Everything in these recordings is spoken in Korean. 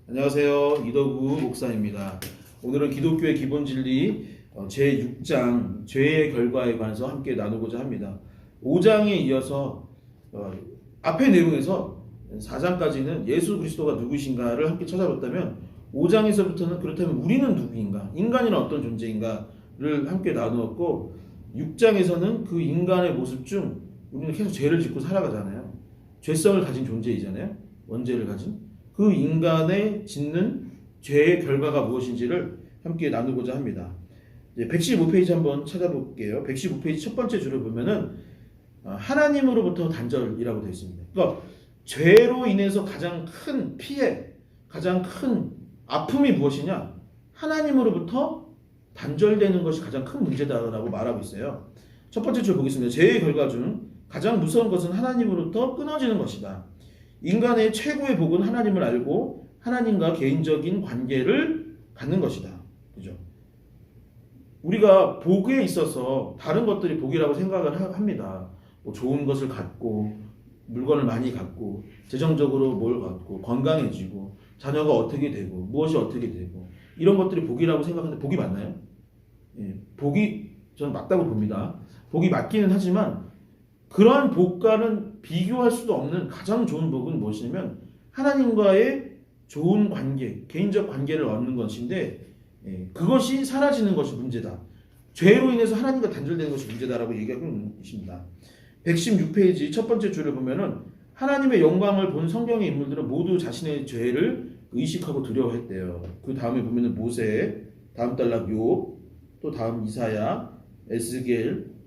안녕하세요. 이덕우 목사입니다. 오늘은 기독교의 기본 진리 제6장 죄의 결과에 관해서 함께 나누고자 합니다. 5장에 이어서 앞의 내용에서 4장까지는 예수 그리스도가 누구신가를 함께 찾아봤다면 5장에서부터는 그렇다면 우리는 누구인가, 인간이란 어떤 존재인가를 함께 나누었고 6장에서는 그 인간의 모습 중 우리는 계속 죄를 짓고 살아가잖아요. 죄성을 가진 존재이잖아요. 원죄를 가진 그 인간의 짓는 죄의 결과가 무엇인지를 함께 나누고자 합니다. 115페이지 한번 찾아볼게요. 115페이지 첫 번째 줄을 보면은 하나님으로부터 단절이라고 되어 있습니다. 그러니까 죄로 인해서 가장 큰 피해, 가장 큰 아픔이 무엇이냐? 하나님으로부터 단절되는 것이 가장 큰 문제다라고 말하고 있어요. 첫 번째 줄 보겠습니다. 죄의 결과 중 가장 무서운 것은 하나님으로부터 끊어지는 것이다. 인간의 최고의 복은 하나님을 알고 하나님과 개인적인 관계를 갖는 것이다. 그죠? 우리가 복에 있어서 다른 것들이 복이라고 생각을 합니다. 뭐 좋은 것을 갖고, 물건을 많이 갖고, 재정적으로 뭘 갖고, 건강해지고, 자녀가 어떻게 되고, 무엇이 어떻게 되고, 이런 것들이 복이라고 생각하는데 복이 맞나요? 예, 복이 저는 맞다고 봅니다. 복이 맞기는 하지만 그러한 복과는 비교할 수도 없는 가장 좋은 복은 무엇이냐면 하나님과의 좋은 관계, 개인적 관계를 얻는 것인데 그것이 사라지는 것이 문제다. 죄로 인해서 하나님과 단절되는 것이 문제다라고 얘기하고 있습니다. 116페이지 첫 번째 줄을 보면은 하나님의 영광을 본 성경의 인물들은 모두 자신의 죄를 의식하고 두려워했대요. 그 다음에 보면은 모세, 다음 단락 욥, 또 다음 이사야, 에스겔,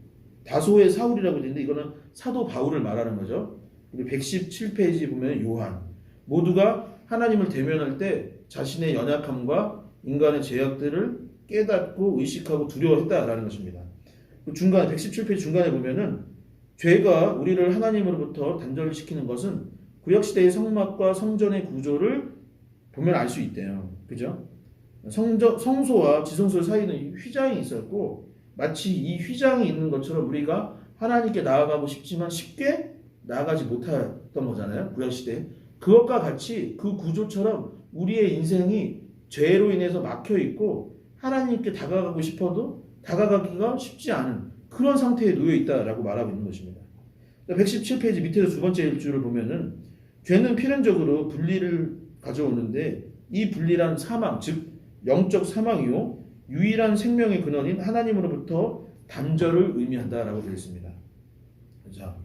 다소의 사울이라고 되는데 이거는 사도 바울을 말하는 거죠. 그리고 117페이지 보면 요한, 모두가 하나님을 대면할 때 자신의 연약함과 인간의 죄악들을 깨닫고 의식하고 두려워했다라는 것입니다. 중간에 117페이지 중간에 보면은 죄가 우리를 하나님으로부터 단절시키는 것은 구약시대의 성막과 성전의 구조를 보면 알 수 있대요. 그죠? 성소와 지성소 사이는 휘장이 있었고 마치 이 휘장이 있는 것처럼 우리가 하나님께 나아가고 싶지만 쉽게 나아가지 못했던 거잖아요. 구약시대. 그것과 같이 그 구조처럼 우리의 인생이 죄로 인해서 막혀있고 하나님께 다가가고 싶어도 다가가기가 쉽지 않은 그런 상태에 놓여 있다라고 말하고 있는 것입니다. 117페이지 밑에서 두 번째 줄을 보면은 죄는 필연적으로 분리를 가져오는데 이 분리란 사망, 즉 영적 사망이요 유일한 생명의 근원인 하나님으로부터 단절을 의미한다라고 되어 있습니다. 자,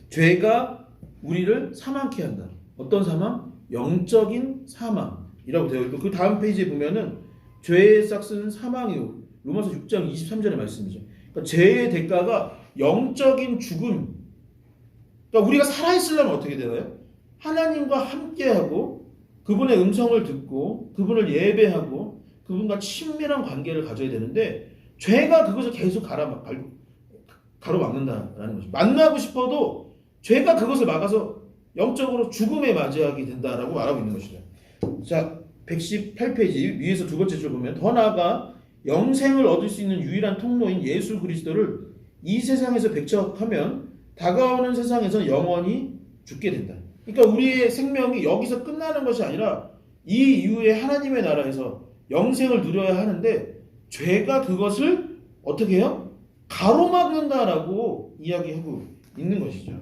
죄가 우리를 사망케 한다. 어떤 사망? 영적인 사망이라고 되어 있고 그 다음 페이지에 보면은 죄의 싹스는 사망이요. 로마서 6장 23절의 말씀이죠. 그러니까 죄의 대가가 영적인 죽음. 그러니까 우리가 살아있으려면 어떻게 되나요? 하나님과 함께하고 그분의 음성을 듣고 그분을 예배하고 그분과 친밀한 관계를 가져야 되는데 죄가 그것을 계속 가로막는다라는 거죠. 만나고 싶어도 죄가 그것을 막아서 영적으로 죽음에 맞이하게 된다라고 말하고 있는 것이죠. 자, 118페이지 위에서 두 번째 줄 보면 더 나아가 영생을 얻을 수 있는 유일한 통로인 예수 그리스도를 이 세상에서 배척하면 다가오는 세상에서 영원히 죽게 된다. 그러니까 우리의 생명이 여기서 끝나는 것이 아니라 이 이후에 하나님의 나라에서 영생을 누려야 하는데 죄가 그것을 어떻게 해요? 가로막는다라고 이야기하고 있는 것이죠.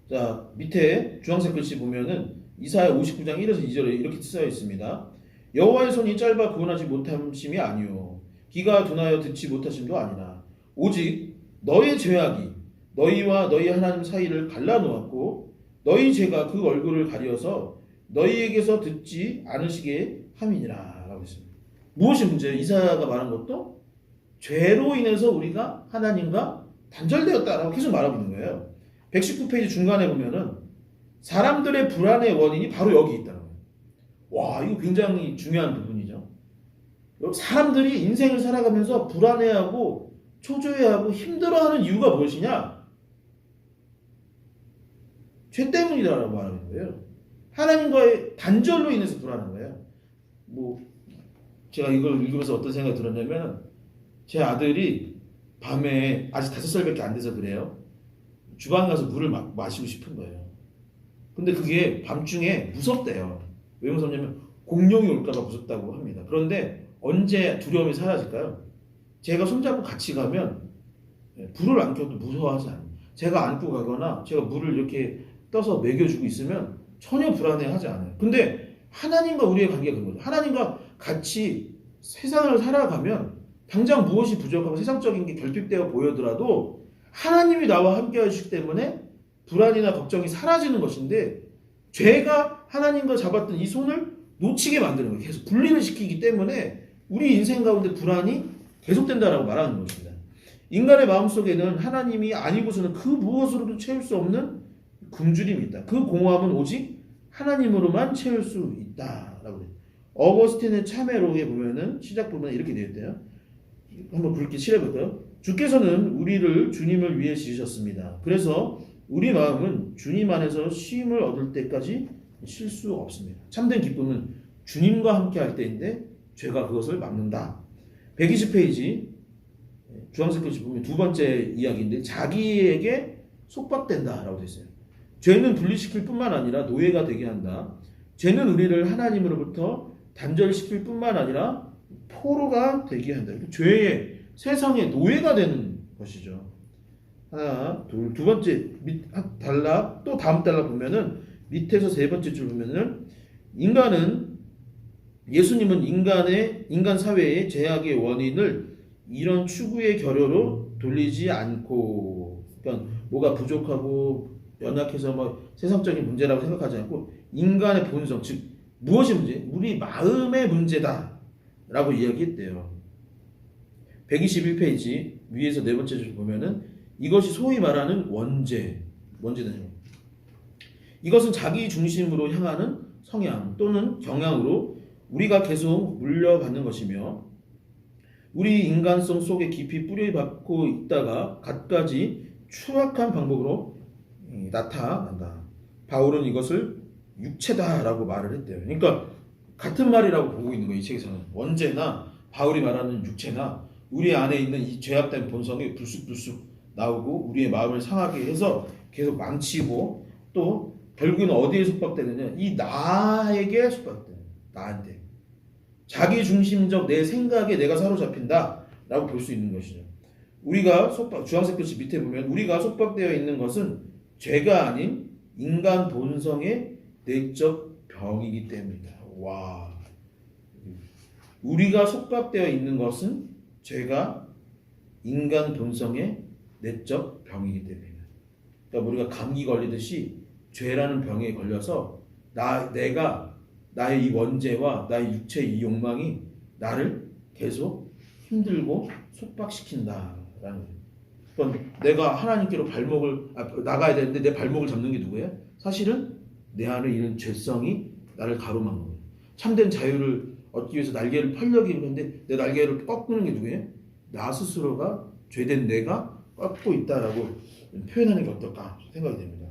자, 밑에 주황색 글씨 보면은 이사야 59장 1에서 2절에 이렇게 쓰여 있습니다. 여호와의 손이 짧아 구원하지 못함심이 아니요 귀가 둔하여 듣지 못하심도 아니라 오직 너의 죄악이 너희와 너희 하나님 사이를 갈라놓았고 너희 죄가 그 얼굴을 가려서 너희에게서 듣지 않으시게 함이니라 라고 했습니다. 무엇이 문제예요? 이사야가 말한 것도 죄로 인해서 우리가 하나님과 단절되었다라고 계속 말하고 있는 거예요. 119페이지 중간에 보면은 사람들의 불안의 원인이 바로 여기 있다는 거예요. 와, 이거 굉장히 중요한 부분이죠. 사람들이 인생을 살아가면서 불안해하고 초조해하고 힘들어하는 이유가 무엇이냐? 죄 때문이다라고 말하는 거예요. 하나님과의 단절로 인해서 불안한 거예요. 뭐 제가 이걸 읽으면서 어떤 생각이 들었냐면 제 아들이 밤에 아직 5살밖에 안 돼서 그래요. 주방 가서 물을 마시고 싶은 거예요. 근데 그게 밤중에 무섭대요. 왜 무섭냐면 공룡이 올까봐 무섭다고 합니다. 그런데 언제 두려움이 사라질까요? 제가 손잡고 같이 가면 불을 안 켜도 무서워하지 않아요. 제가 안고 가거나 제가 물을 이렇게 떠서 먹여주고 있으면 전혀 불안해하지 않아요. 근데 하나님과 우리의 관계가 그런 거죠. 하나님과 같이 세상을 살아가면 당장 무엇이 부족하고 세상적인 게 결핍되어 보여더라도 하나님이 나와 함께 하시기 때문에 불안이나 걱정이 사라지는 것인데 죄가 하나님과 잡았던 이 손을 놓치게 만드는 거예요. 계속 분리를 시키기 때문에 우리 인생 가운데 불안이 계속된다라고 말하는 것입니다. 인간의 마음속에는 하나님이 아니고서는 그 무엇으로도 채울 수 없는 굶주림이 있다. 그 공허함은 오직 하나님으로만 채울 수 있다라고 해요. 어거스틴의 참회록에 보면은 시작 부분에 이렇게 되어 있대요. 한번 굵게 칠해볼까요? 주께서는 우리를 주님을 위해 지으셨습니다. 그래서 우리 마음은 주님 안에서 쉼을 얻을 때까지 쉴 수 없습니다. 참된 기쁨은 주님과 함께 할 때인데 죄가 그것을 막는다. 120페이지 주황색 글씨 보면 두 번째 이야기인데 자기에게 속박된다라고 되어 있어요. 죄는 분리시킬 뿐만 아니라 노예가 되게 한다. 죄는 우리를 하나님으로부터 단절시킬 뿐만 아니라 포로가 되게 한다. 죄의 세상의 노예가 되는 것이죠. 하나, 둘, 두 번째 달라 또 다음 달라 보면은 밑에서 세 번째 줄 보면은 예수님은 인간 사회의 제약의 원인을 이런 추구의 결여로 돌리지 않고, 그러니까 뭐가 부족하고 연약해서 뭐 세상적인 문제라고 생각하지 않고 인간의 본성, 즉 무엇이 문제? 우리 마음의 문제다라고 이야기했대요. 121페이지 위에서 네 번째 줄 보면은 이것이 소위 말하는 원죄는 이것은 자기 중심으로 향하는 성향 또는 경향으로 우리가 계속 물려받는 것이며 우리 인간성 속에 깊이 뿌리박고 있다가 갖가지 추악한 방법으로 나타난다. 바울은 이것을 육체다라고 말을 했대요. 그러니까 같은 말이라고 보고 있는 거예요. 이 책에서는 원죄나 바울이 말하는 육체나 우리 안에 있는 이 죄악된 본성이 불쑥불쑥 나오고 우리의 마음을 상하게 해서 계속 망치고 또 결국은 어디에 속박되느냐? 이 나에게 속박되는 나한테 자기 중심적 내 생각에 내가 사로잡힌다라고 볼 수 있는 것이죠. 우리가 주황색 글씨 밑에 보면 우리가 속박되어 있는 것은 죄가 아닌 인간 본성의 내적 병이기 때문이다. 와, 우리가 속박되어 있는 것은 죄가 인간 본성의 내적 병이기 때문이다. 그러니까 우리가 감기 걸리듯이 죄라는 병에 걸려서 내가 나의 이 원죄와 나의 육체의 이 욕망이 나를 계속 힘들고 속박시킨다라는 거예요. 그러니까 내가 하나님께로 나가야 되는데 내 발목을 잡는 게 누구예요? 사실은 내 안에 있는 죄성이 나를 가로막는 거예요. 참된 자유를 얻기 위해서 날개를 펴려고 하는데 내 날개를 꺾는 게 누구예요? 나 스스로가 죄된 내가 꺾고 있다라고 표현하는 게 어떨까 생각이 됩니다.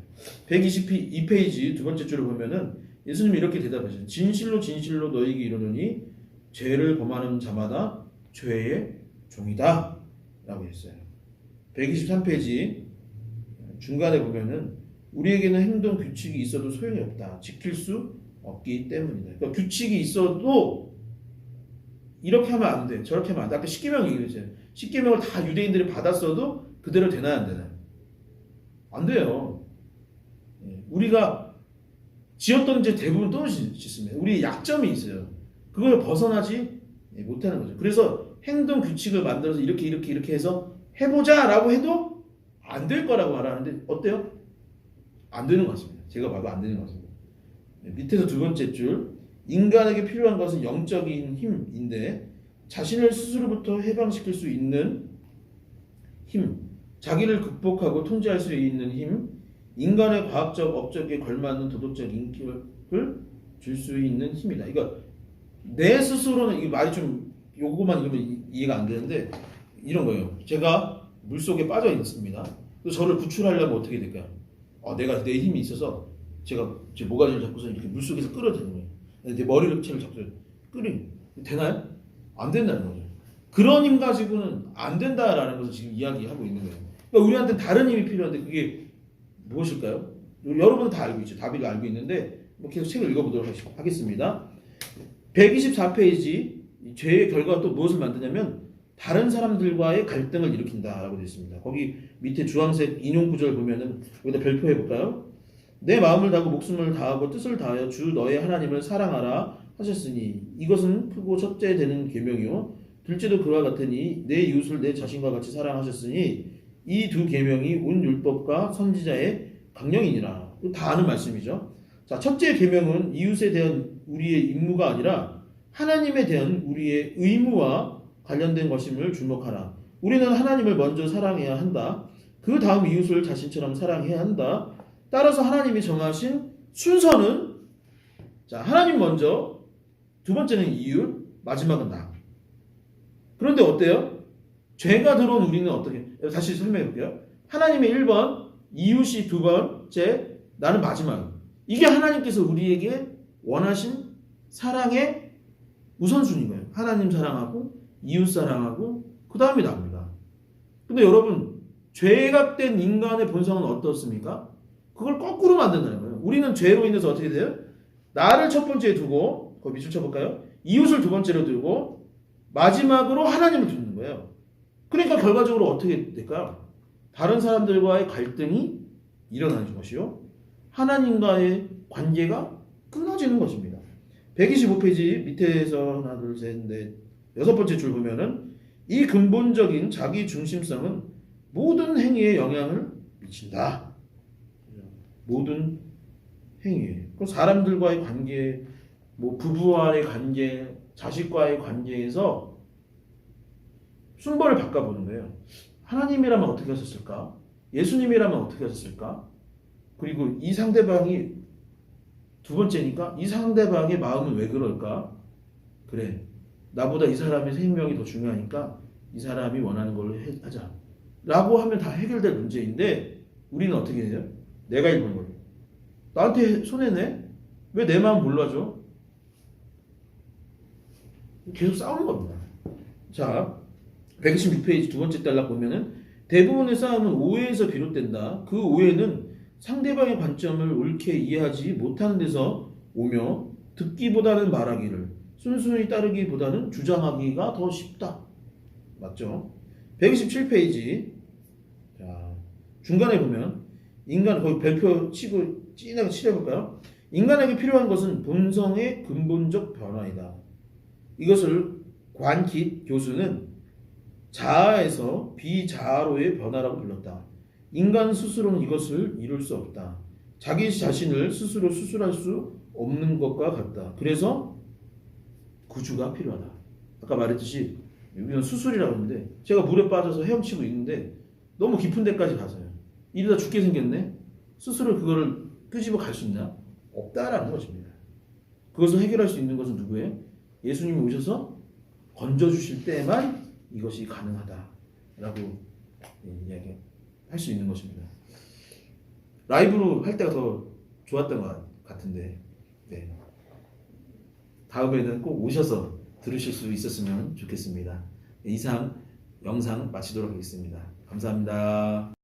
122페이지 두 번째 줄을 보면은 예수님이 이렇게 대답하셨어요. 진실로 진실로 너희에게 이르노니 죄를 범하는 자마다 죄의 종이다 라고 했어요. 123페이지 중간에 보면은 우리에게는 행동 규칙이 있어도 소용이 없다. 지킬 수 없기 때문이다. 그러니까 규칙이 있어도 이렇게 하면 안 돼. 저렇게 하면 안 돼. 아까 십계명 얘기했잖아요. 십계명을 다 유대인들이 받았어도 그대로 되나요 안 되나요? 안 돼요. 우리가 지었던 죄 대부분 또 짓습니다. 우리의 약점이 있어요. 그걸 벗어나지 못하는 거죠. 그래서 행동 규칙을 만들어서 이렇게 해서 해보자라고 해도 안 될 거라고 말하는데 어때요? 안 되는 것 같습니다. 제가 봐도 안 되는 것 같습니다. 밑에서 두 번째 줄 인간에게 필요한 것은 영적인 힘인데 자신을 스스로부터 해방시킬 수 있는 힘, 자기를 극복하고 통제할 수 있는 힘, 인간의 과학적 업적에 걸맞는 도덕적 인격을 줄 수 있는 힘이다. 그러니까 내 스스로는 이 말이 좀 요거만 읽으면 이해가 안 되는데 이런 거예요. 제가 물속에 빠져 있습니다. 그래서 저를 구출하려면 어떻게 될까요? 내가 내 힘이 있어서 제가 제 모가지를 잡고서 이렇게 물속에서 끌어들이는 거예요. 내 머리를 잡고서 끌어요. 되나요? 안 된다는 거죠. 그런 힘 가지고는 안 된다라는 것을 지금 이야기하고 있는 거예요. 그러니까 우리한테 다른 힘이 필요한데 그게 무엇일까요? 여러분은 다 알고 있죠. 답을 알고 있는데 뭐 계속 책을 읽어보도록 하겠습니다. 124페이지 죄의 결과가 또 무엇을 만드냐면 다른 사람들과의 갈등을 일으킨다라고 되어 있습니다. 거기 밑에 주황색 인용 구절 보면은 여기다 별표해 볼까요? 내 마음을 다하고 목숨을 다하고 뜻을 다하여 주 너의 하나님을 사랑하라 하셨으니 이것은 크고 첫째 되는 계명이요 둘째도 그와 같으니 내 이웃을 내 자신과 같이 사랑하셨으니 이 두 계명이 온 율법과 선지자의 강령이니라. 다 아는 말씀이죠. 자, 첫째 계명은 이웃에 대한 우리의 임무가 아니라 하나님에 대한 우리의 의무와 관련된 것임을 주목하라. 우리는 하나님을 먼저 사랑해야 한다. 그 다음 이웃을 자신처럼 사랑해야 한다. 따라서 하나님이 정하신 순서는 자, 하나님 먼저, 두 번째는 이웃, 마지막은 나. 그런데 어때요? 죄가 들어온 우리는 어떻게? 다시 설명해 볼게요. 하나님의 1번, 이웃이 두 번째, 나는 마지막. 이게 하나님께서 우리에게 원하신 사랑의 우선순위인 거예요. 하나님 사랑하고 이웃 사랑하고 그 다음이 나옵니다. 근데 여러분 죄악된 인간의 본성은 어떻습니까? 그걸 거꾸로 만든다는 거예요. 우리는 죄로 인해서 어떻게 돼요? 나를 첫 번째에 두고 거기 밑줄 쳐볼까요? 이웃을 두 번째로 두고 마지막으로 하나님을 두는 거예요. 그러니까 결과적으로 어떻게 될까요? 다른 사람들과의 갈등이 일어나는 것이요. 하나님과의 관계가 끊어지는 것입니다. 125페이지 밑에서 하나, 둘, 셋, 넷, 여섯 번째 줄 보면은 이 근본적인 자기 중심성은 모든 행위에 영향을 미친다. 모든 행위에. 그럼 사람들과의 관계, 뭐 부부와의 관계, 자식과의 관계에서 순번을 바꿔보는 거예요. 하나님이라면 어떻게 하셨을까? 예수님이라면 어떻게 하셨을까? 그리고 이 상대방이 두 번째니까 이 상대방의 마음은 왜 그럴까? 그래, 나보다 이 사람의 생명이 더 중요하니까 이 사람이 원하는 걸로 하자 라고 하면 다 해결될 문제인데 우리는 어떻게 해요? 내가 읽은 거예요. 나한테 손해내? 왜 내 마음 몰라줘? 계속 싸우는 겁니다. 자, 126페이지 두 번째 단락 보면은 대부분의 싸움은 오해에서 비롯된다. 그 오해는 상대방의 관점을 옳게 이해하지 못하는 데서 오며 듣기보다는 말하기를 순순히 따르기보다는 주장하기가 더 쉽다. 맞죠? 127페이지 자, 중간에 보면 인간 거기 별표 치고 진하게 칠해볼까요? 인간에게 필요한 것은 본성의 근본적 변화이다. 이것을 관킷 교수는 자아에서 비자아로의 변화라고 불렀다. 인간 스스로는 이것을 이룰 수 없다. 자기 자신을 스스로 수술할 수 없는 것과 같다. 그래서 구주가 필요하다. 아까 말했듯이 여기는 수술이라고 하는데 제가 물에 빠져서 헤엄치고 있는데 너무 깊은 데까지 가서요. 이러다 죽게 생겼네. 스스로 그거를 끄집어 갈 수 있나? 없다라는 것입니다. 그것을 해결할 수 있는 것은 누구예요? 예수님이 오셔서 건져주실 때만 이것이 가능하다라고 이야기할 수 있는 것입니다. 라이브로 할 때가 더 좋았던 것 같은데 네. 다음에는 꼭 오셔서 들으실 수 있었으면 좋겠습니다. 이상 영상 마치도록 하겠습니다. 감사합니다.